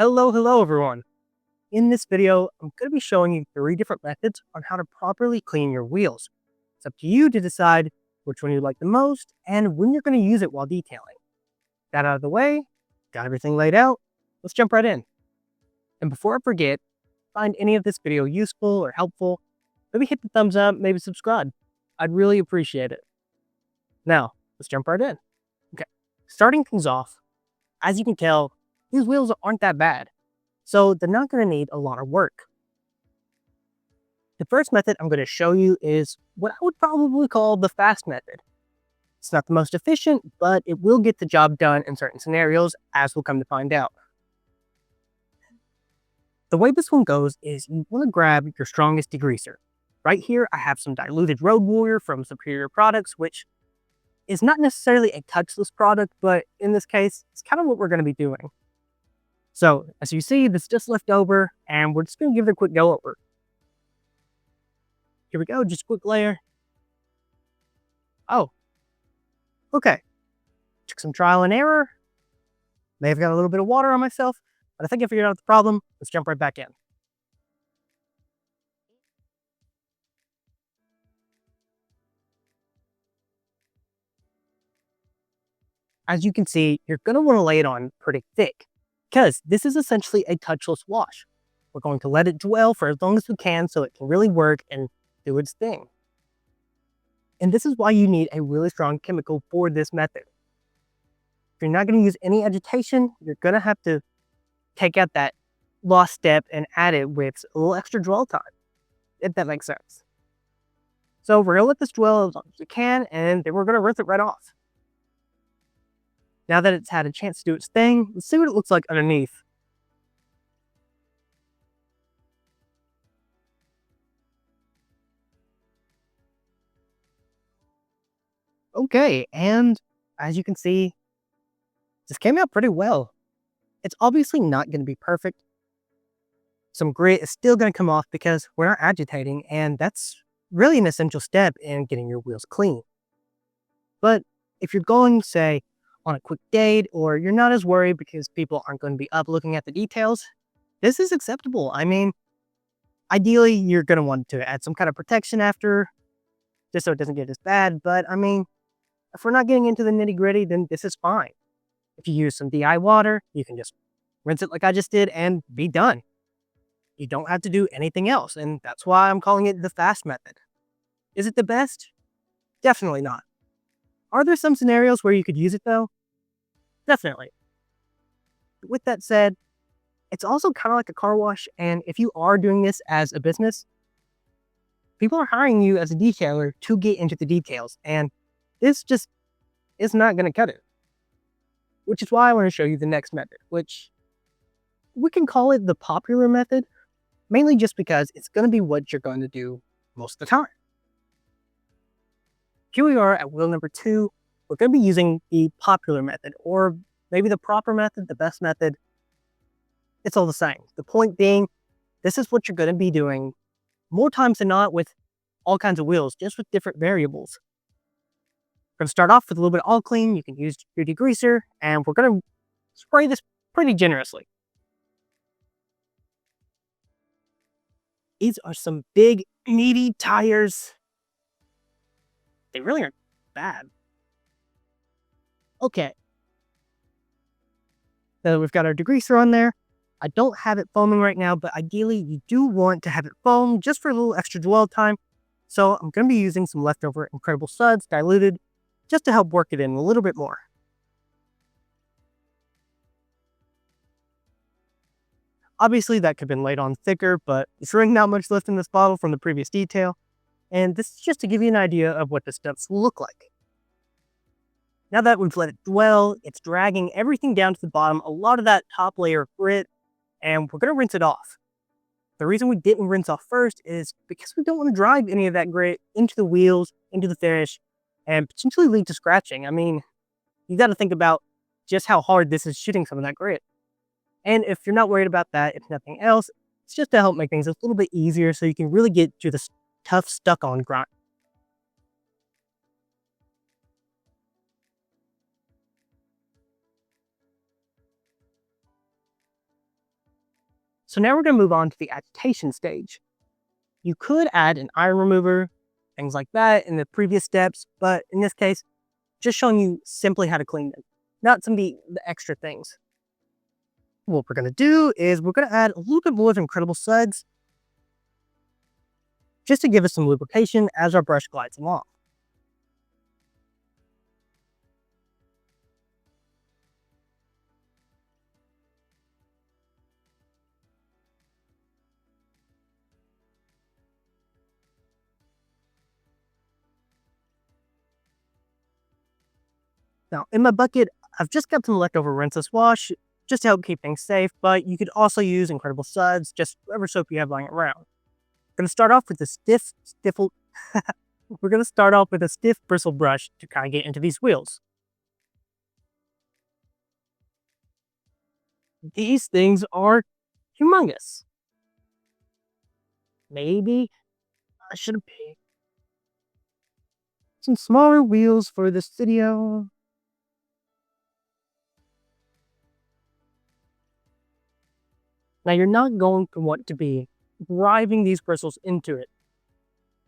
Hello everyone. In this video, I'm going to be showing you 3 different methods on how to properly clean your wheels. It's up to you to decide which one you like the most and when you're going to use it while detailing. That out of the way, got everything laid out, let's jump right in. And before I forget, find any of this video useful or helpful, maybe hit the thumbs up, maybe subscribe. I'd really appreciate it. Now, let's jump right in. Okay, starting things off, as you can tell, these wheels aren't that bad, so they're not going to need a lot of work. The first method I'm going to show you is what I would probably call the fast method. It's not the most efficient, but it will get the job done in certain scenarios, as we'll come to find out. The way this one goes is you want to grab your strongest degreaser. Right here, I have some diluted Road Warrior from Superior Products, which is not necessarily a touchless product, but in this case, it's kind of what we're going to be doing. So, as you see, this is just left over, and we're just going to give it a quick go over. Here we go, just a quick layer. Oh, okay. Took some trial and error. May have got a little bit of water on myself, but I think I figured out the problem. Let's jump right back in. As you can see, you're going to want to lay it on pretty thick, because this is essentially a touchless wash. We're going to let it dwell for as long as we can so it can really work and do its thing. And this is why you need a really strong chemical for this method. If you're not going to use any agitation, you're going to have to take out that lost step and add it with a little extra dwell time, if that makes sense. So we're going to let this dwell as long as we can, and then we're going to rinse it right off. Now that it's had a chance to do its thing, let's see what it looks like underneath. Okay, and as you can see, this came out pretty well. It's obviously not going to be perfect. Some grit is still going to come off because we're not agitating, and that's really an essential step in getting your wheels clean. But if you're going, say, on a quick date, or you're not as worried because people aren't going to be up looking at the details, this is acceptable. I mean, ideally, you're going to want to add some kind of protection after, just so it doesn't get as bad, but I mean, if we're not getting into the nitty-gritty, then this is fine. If you use some DI water, you can just rinse it like I just did and be done. You don't have to do anything else, and that's why I'm calling it the fast method. Is it the best? Definitely not. Are there some scenarios where you could use it though? Definitely. With that said, it's also kind of like a car wash, and if you are doing this as a business, people are hiring you as a detailer to get into the details, and this just is not going to cut it. Which is why I want to show you the next method, which we can call it the popular method, mainly just because it's going to be what you're going to do most of the time. Here we are at wheel number 2. We're going to be using the popular method, or maybe the proper method, the best method. It's all the same. The point being, this is what you're going to be doing more times than not with all kinds of wheels, just with different variables. We're going to start off with a little bit of all clean. You can use your degreaser, and we're going to spray this pretty generously. These are some big, meaty tires. They really aren't bad. Okay. So we've got our degreaser on there. I don't have it foaming right now, but ideally you do want to have it foam just for a little extra dwell time. So I'm going to be using some leftover Incredible Suds diluted just to help work it in a little bit more. Obviously that could have been laid on thicker, but there's really not much left in this bottle from the previous detail. And this is just to give you an idea of what the steps will look like. Now that we've let it dwell, it's dragging everything down to the bottom, a lot of that top layer of grit, and we're going to rinse it off. The reason we didn't rinse off first is because we don't want to drive any of that grit into the wheels, into the finish, and potentially lead to scratching. I mean, you got to think about just how hard this is shooting some of that grit. And if you're not worried about that, if nothing else, it's just to help make things a little bit easier so you can really get to the tough stuck-on grind. So now we're going to move on to the agitation stage. You could add an iron remover, things like that in the previous steps, but in this case, just showing you simply how to clean them, not some of the extra things. What we're going to do is we're going to add a little bit more of Incredible Suds just to give us some lubrication as our brush glides along. Now, in my bucket, I've just got some leftover rinseless wash just to help keep things safe, but you could also use Incredible Suds, just whatever soap you have lying around. We're going to start off with a we're going to start off with a stiff bristle brush to kind of get into these wheels. These things are humongous. Maybe I should have picked some smaller wheels for this video. Now, you're not going to want to be driving these bristles into it.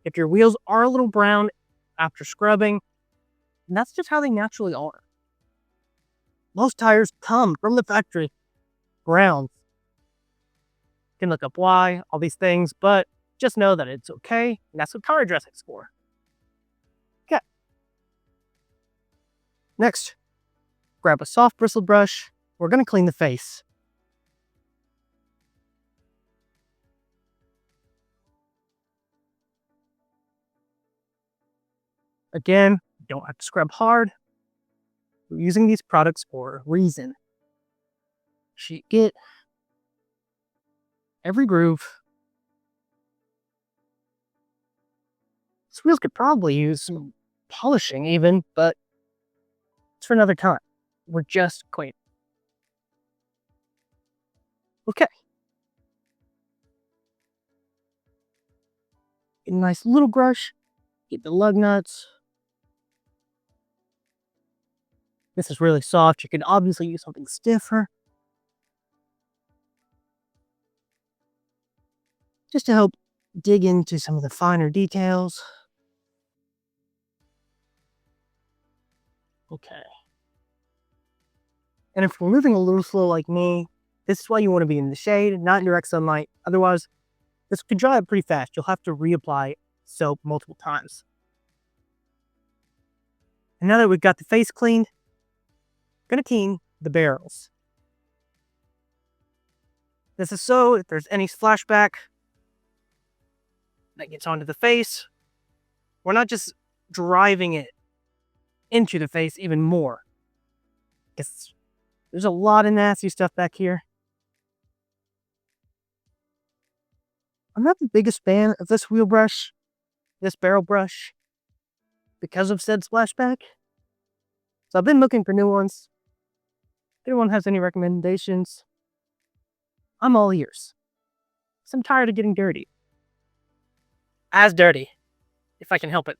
If your wheels are a little brown after scrubbing, that's just how they naturally are. Most tires come from the factory brown. You can look up why, all these things, but just know that it's okay, and that's what tire dressing's for. Okay. Next, grab a soft bristle brush. We're going to clean the face. Again, you don't have to scrub hard. We're using these products for a reason. You get every groove. These wheels could probably use some polishing even, but it's for another time. We're just cleaning. Okay. Get a nice little brush. Get the lug nuts. This is really soft. You can obviously use something stiffer. Just to help dig into some of the finer details. Okay. And if we're moving a little slow like me, this is why you want to be in the shade, not in direct sunlight. Otherwise, this could dry up pretty fast. You'll have to reapply soap multiple times. And now that we've got the face cleaned, I'm going to clean the barrels. This is so if there's any splashback that gets onto the face, we're not just driving it into the face even more. Because there's a lot of nasty stuff back here. I'm not the biggest fan of this wheel brush, this barrel brush, because of said splashback. So I've been looking for new ones. If anyone has any recommendations, I'm all ears. So I'm tired of getting dirty. As dirty, if I can help it.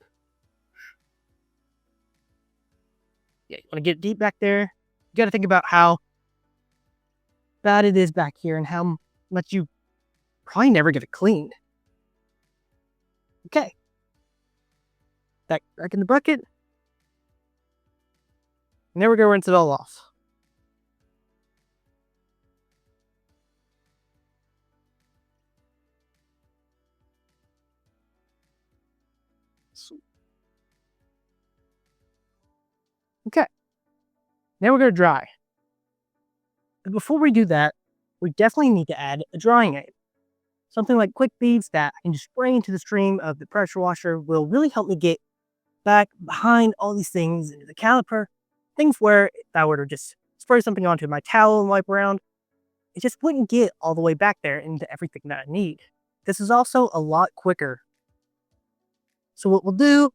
Yeah, you want to get deep back there. You got to think about how bad it is back here and how much you probably never get it cleaned. Okay. Back in the bucket. And there we go, rinse it all off. Okay. Now we're going to dry. But before we do that, we definitely need to add a drying aid. Something like quick beads that I can just spray into the stream of the pressure washer will really help me get back behind all these things into the caliper. Things where if I were to just spray something onto my towel and wipe around, it just wouldn't get all the way back there into everything that I need. This is also a lot quicker. So what we'll do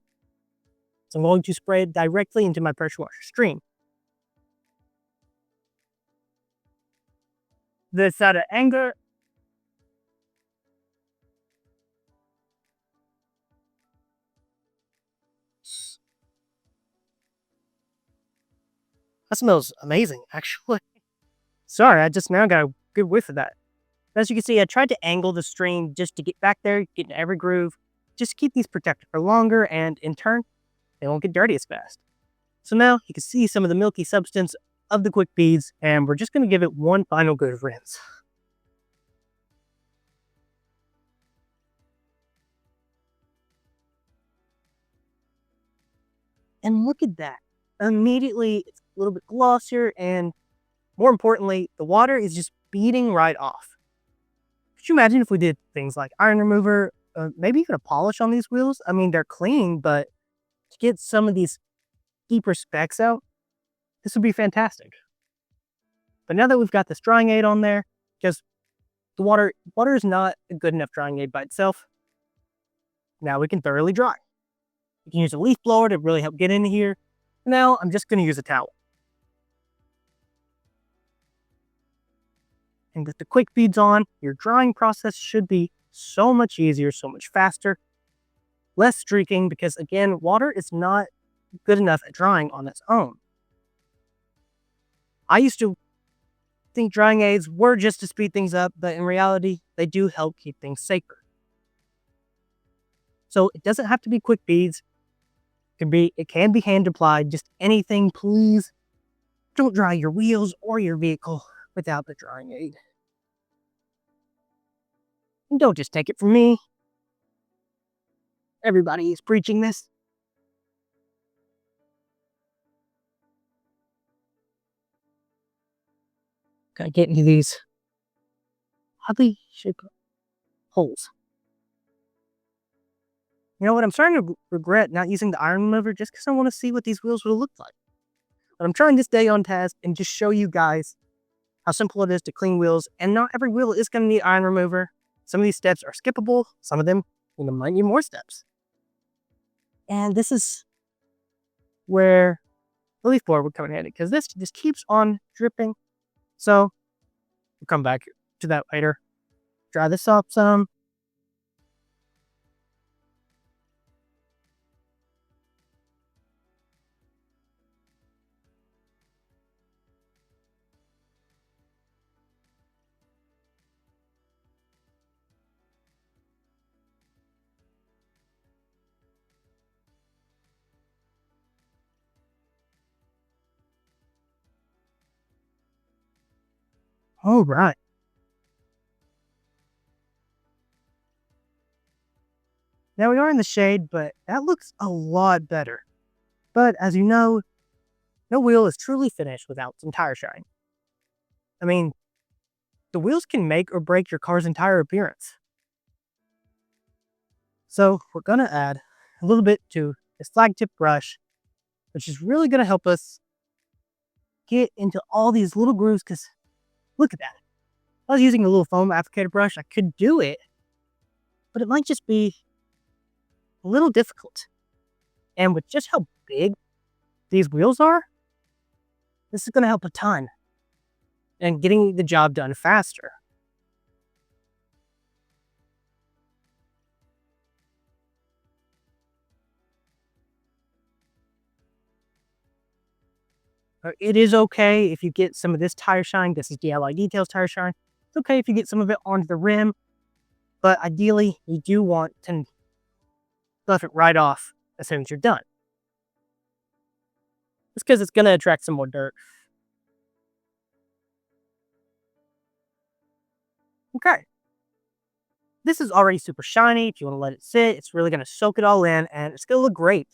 is I'm going to spray it directly into my pressure washer stream. This out of anger. That smells amazing, actually. Sorry, I just now got a good whiff of that. As you can see, I tried to angle the string just to get back there, get in every groove, just to keep these protected for longer, and in turn, they won't get dirty as fast. So now you can see some of the milky substance of the quick beads, and we're just going to give it one final good rinse. And look at that. Immediately, it's a little bit glossier, and more importantly, the water is just beading right off. Could you imagine if we did things like iron remover, maybe even a polish on these wheels? I mean, they're clean, but to get some of these deeper specks out, this would be fantastic. But now that we've got this drying aid on there, because the water is not a good enough drying aid by itself, now we can thoroughly dry. You can use a leaf blower to really help get in here. Now I'm just going to use a towel. And with the quick beads on, your drying process should be so much easier, so much faster, less streaking, because again, water is not good enough at drying on its own. I used to think drying aids were just to speed things up, but in reality, they do help keep things safer. So it doesn't have to be quick beads. It can be hand applied, just anything, please. Don't dry your wheels or your vehicle without the drying aid. And don't just take it from me. Everybody is preaching this. Gotta get into these oddly shaped holes. You know what? I'm starting to regret not using the iron remover just because I want to see what these wheels would look like. But I'm trying this day on task and just show you guys how simple it is to clean wheels. And not every wheel is going to need iron remover. Some of these steps are skippable. Some of them might need more steps. And this is where the leaf blower would come in handy, because this just keeps on dripping. So we'll come back to that later. Dry this up some. All right. Now we are in the shade, but that looks a lot better. But as you know, no wheel is truly finished without some tire shine. I mean, the wheels can make or break your car's entire appearance. So we're going to add a little bit to this flag tip brush, which is really going to help us get into all these little grooves, because look at that. If I was using a little foam applicator brush, I could do it, but it might just be a little difficult. And with just how big these wheels are, this is going to help a ton and getting the job done faster. It is okay if you get some of this tire shine. This is DIY Details tire shine. It's okay if you get some of it onto the rim, but ideally you do want to buff it right off as soon as you're done. It's because it's going to attract some more dirt. Okay. This is already super shiny. If you want to let it sit, it's really going to soak it all in, and it's going to look great.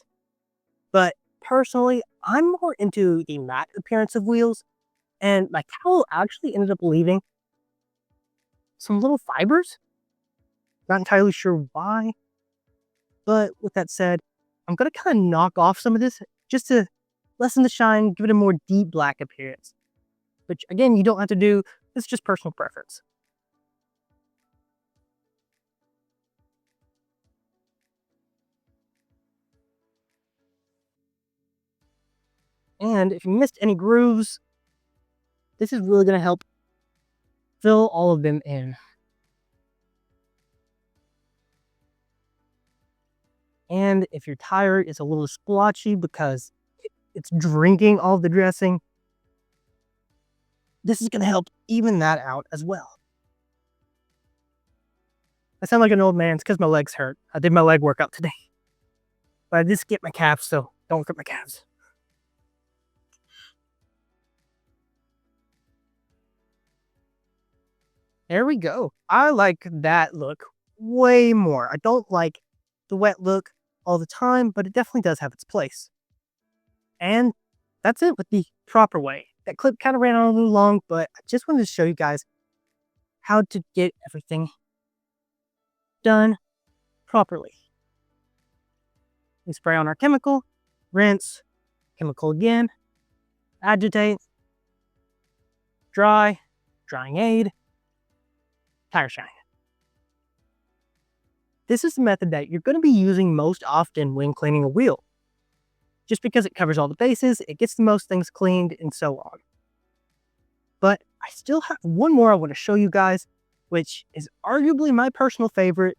But personally, I'm more into the matte appearance of wheels, and my towel actually ended up leaving some little fibers. Not entirely sure why. But with that said, I'm going to kind of knock off some of this just to lessen the shine, give it a more deep black appearance. Which, again, you don't have to do. It's just personal preference. And if you missed any grooves, this is really going to help fill all of them in. And if your tire is a little splotchy because it's drinking all of the dressing, this is going to help even that out as well. I sound like an old man. It's because my legs hurt. I did my leg workout today. But I did skip my calves, so don't look at my calves. There we go. I like that look way more. I don't like the wet look all the time, but it definitely does have its place. And that's it with the proper way. That clip kind of ran on a little long, but I just wanted to show you guys how to get everything done properly. We spray on our chemical, rinse, chemical again, agitate, dry, drying aid, tire shine. This is the method that you're going to be using most often when cleaning a wheel. Just because it covers all the bases, it gets the most things cleaned, and so on. But I still have one more I want to show you guys, which is arguably my personal favorite,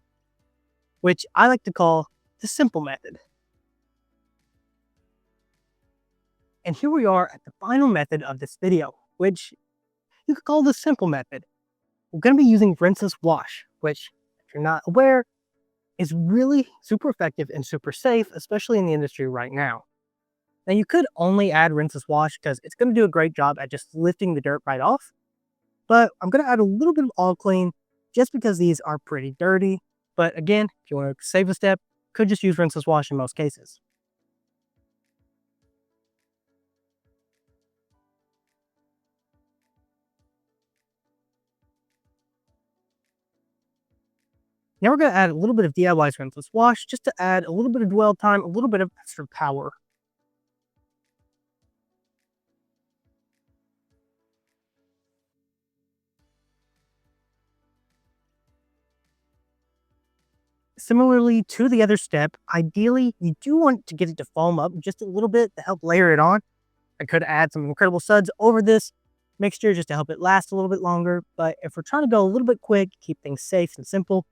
which I like to call the simple method. And here we are at the final method of this video, which you could call the simple method. We're going to be using rinseless wash, which, if you're not aware, is really super effective and super safe, especially in the industry right now. Now, you could only add rinseless wash because it's going to do a great job at just lifting the dirt right off. But I'm going to add a little bit of all clean just because these are pretty dirty. But again, if you want to save a step, could just use rinseless wash in most cases. Now we're going to add a little bit of DIY rinseless wash just to add a little bit of dwell time, a little bit of extra power. Similarly to the other step, ideally, you do want to get it to foam up just a little bit to help layer it on. I could add some incredible suds over this mixture just to help it last a little bit longer. But if we're trying to go a little bit quick, keep things safe and simple,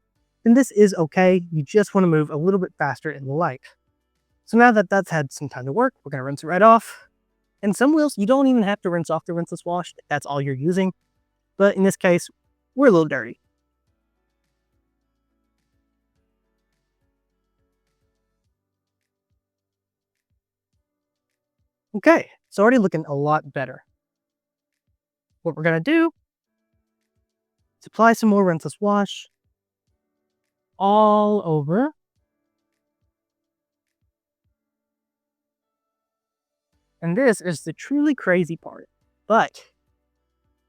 then this is okay. You just want to move a little bit faster in the light. So now that that's had some time to work, we're going to rinse it right off. And some wheels, you don't even have to rinse off the rinseless wash if that's all you're using. But in this case, we're a little dirty. Okay, it's already looking a lot better. What we're going to do is apply some more rinseless wash all over. And this is the truly crazy part. But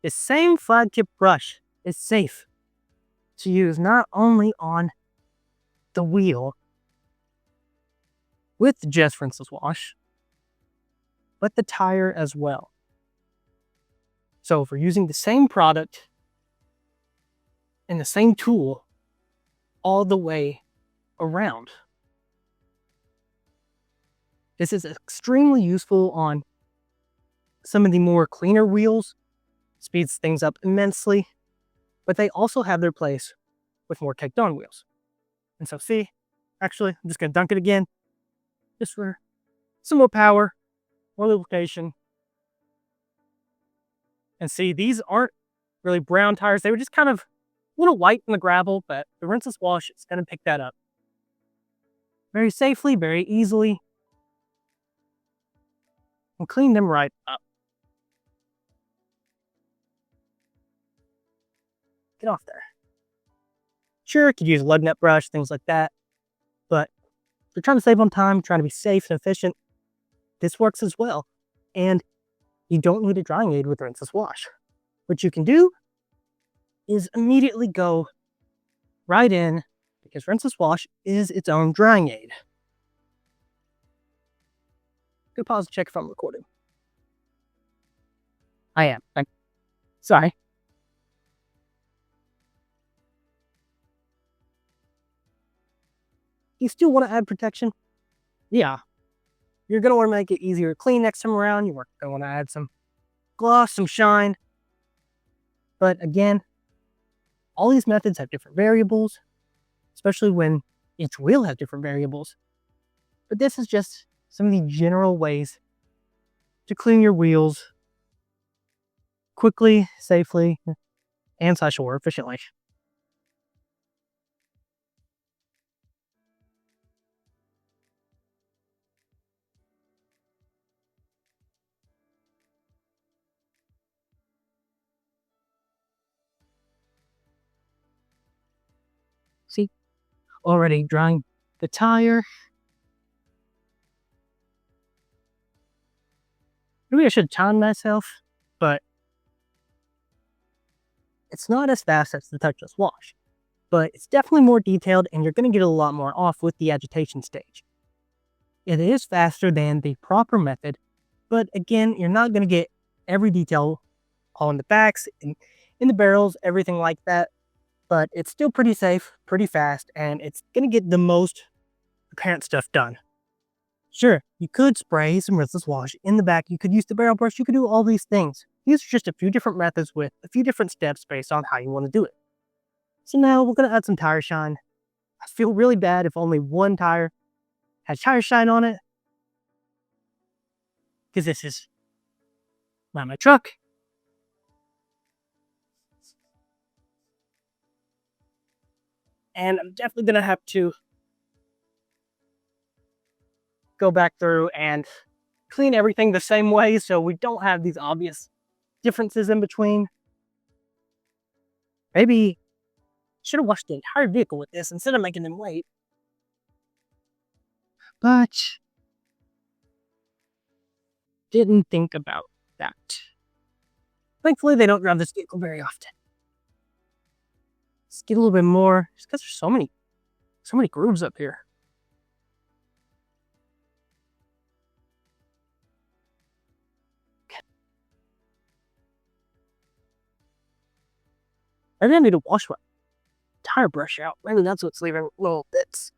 the same flag tip brush is safe to use not only on the wheel with just rinseless wash, but the tire as well. So if we're using the same product and the same tool all the way around, this is extremely useful on some of the more cleaner wheels, speeds things up immensely, but they also have their place with more caked on wheels. And so see, actually, I'm just going to dunk it again, just for some more power, more lubrication. And see, these aren't really brown tires. They were just kind of a little white in the gravel, but the rinseless wash is going to pick that up very safely, very easily, and clean them right up. Get off there. Sure, could use a lug nut brush, things like that, but if you're trying to save on time, trying to be safe and efficient, this works as well. And you don't need a drying aid with rinseless wash. What you can do is immediately go right in, because rinseless wash is its own drying aid. Go pause and check if I'm recording. I am. Sorry. You still want to add protection? Yeah. You're going to want to make it easier to clean next time around. You're going to want to add some gloss, some shine. But again, all these methods have different variables, especially when each wheel has different variables. But this is just some of the general ways to clean your wheels quickly, safely, and /or efficiently. already drying the tire. Maybe I should time myself, but it's not as fast as the touchless wash. But it's definitely more detailed, and you're going to get a lot more off with the agitation stage. It is faster than the proper method, but again, you're not going to get every detail all in the backs, in the barrels, everything like that. But it's still pretty safe, pretty fast, and it's going to get the most apparent stuff done. Sure, you could spray some rinseless wash in the back, you could use the barrel brush, you could do all these things. These are just a few different methods with a few different steps based on how you want to do it. So now we're going to add some tire shine. I feel really bad if only one tire has tire shine on it, because this is not my truck. And I'm definitely going to have to go back through and clean everything the same way so we don't have these obvious differences in between. Maybe should have washed the entire vehicle with this instead of making them wait. But didn't think about that. Thankfully, they don't drive this vehicle very often. Let's get a little bit more, just because there's so many grooves up here. Maybe I need to wash my tire brush out. Maybe that's what's leaving little bits.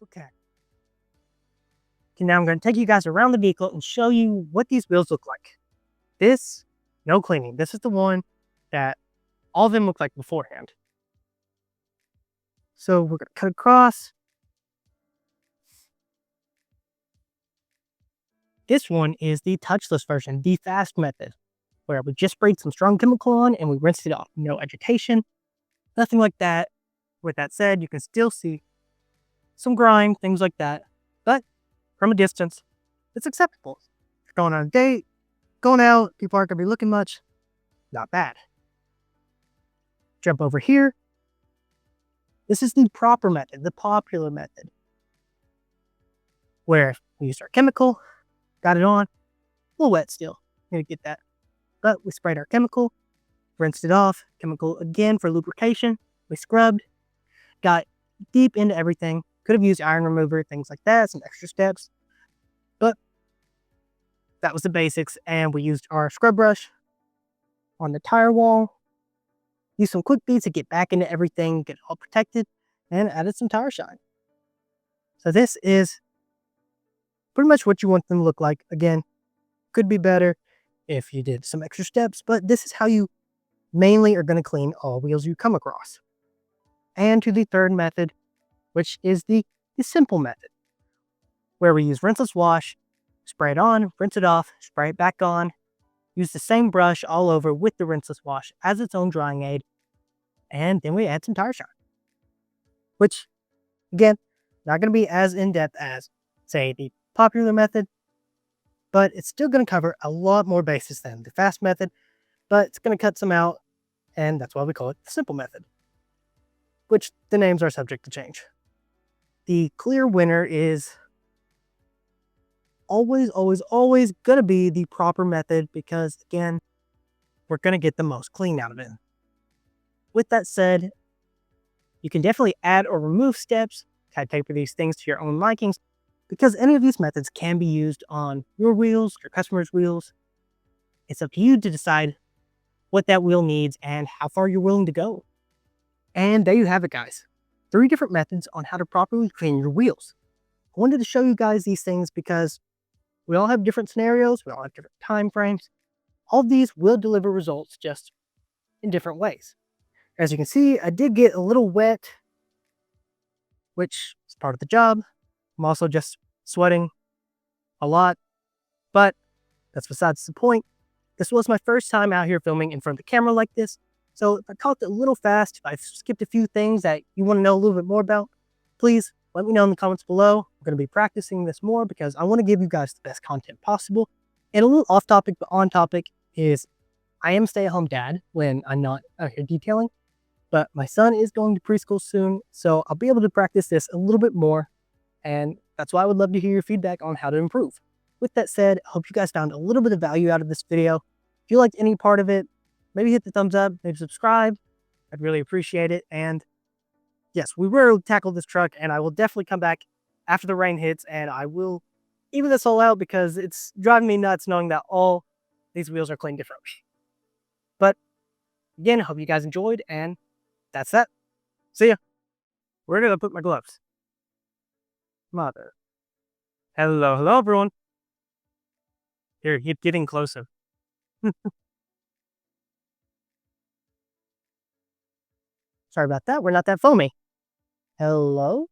Okay. Now I'm going to take you guys around the vehicle and show you what these wheels look like. This, no cleaning. This is the one that all of them look like beforehand. So we're going to cut across. This one is the touchless version, the fast method, where we just sprayed some strong chemical on and we rinsed it off. No agitation, nothing like that. With that said, you can still see some grime, things like that. But from a distance, it's acceptable. If you're going on a date, going out, people aren't going to be looking much. Not bad. Jump over here. This is the proper method, the popular method, where we used our chemical, got it on, a little wet still. You're going to get that. But we sprayed our chemical, rinsed it off, chemical again for lubrication. We scrubbed, got deep into everything. Could have used iron remover, things like that, some extra steps. But that was the basics, and we used our scrub brush on the tire wall. Used some quick beads to get back into everything, get it all protected, and added some tire shine. So this is pretty much what you want them to look like. Again, could be better if you did some extra steps, but this is how you mainly are going to clean all wheels you come across. And to the third method, which is the simple method, where we use rinseless wash, spray it on, rinse it off, spray it back on, use the same brush all over with the rinseless wash as its own drying aid, and then we add some tire shine. Which, again, not going to be as in-depth as, say, the popular method, but it's still going to cover a lot more bases than the fast method, but it's going to cut some out, and that's why we call it the simple method, which the names are subject to change. The clear winner is always going to be the proper method because, again, we're going to get the most clean out of it. With that said, you can definitely add or remove steps, taper these things to your own likings, because any of these methods can be used on your wheels, your customer's wheels. It's up to you to decide what that wheel needs and how far you're willing to go. And there you have it, guys. 3 different methods on how to properly clean your wheels. I wanted to show you guys these things because we all have different scenarios, we all have different time frames. All of these will deliver results just in different ways. As you can see, I did get a little wet, which is part of the job. I'm also just sweating a lot, but that's besides the point. This was my first time out here filming in front of the camera like this. So if I talked a little fast, if I skipped a few things that you want to know a little bit more about, please let me know in the comments below. I'm going to be practicing this more because I want to give you guys the best content possible. And a little off topic, but on topic is I am a stay-at-home dad when I'm not out here detailing. But my son is going to preschool soon, so I'll be able to practice this a little bit more. And that's why I would love to hear your feedback on how to improve. With that said, I hope you guys found a little bit of value out of this video. If you liked any part of it, maybe hit the thumbs up, maybe subscribe. I'd really appreciate it. And yes, we will tackle this truck, and I will definitely come back after the rain hits, and I will even this all out because it's driving me nuts knowing that all these wheels are clean differently. But again, I hope you guys enjoyed, and that's that. See ya. Where did I put my gloves? Mother. Hello, hello, everyone. Here, keep getting closer. Sorry about that. We're not that foamy. Hello?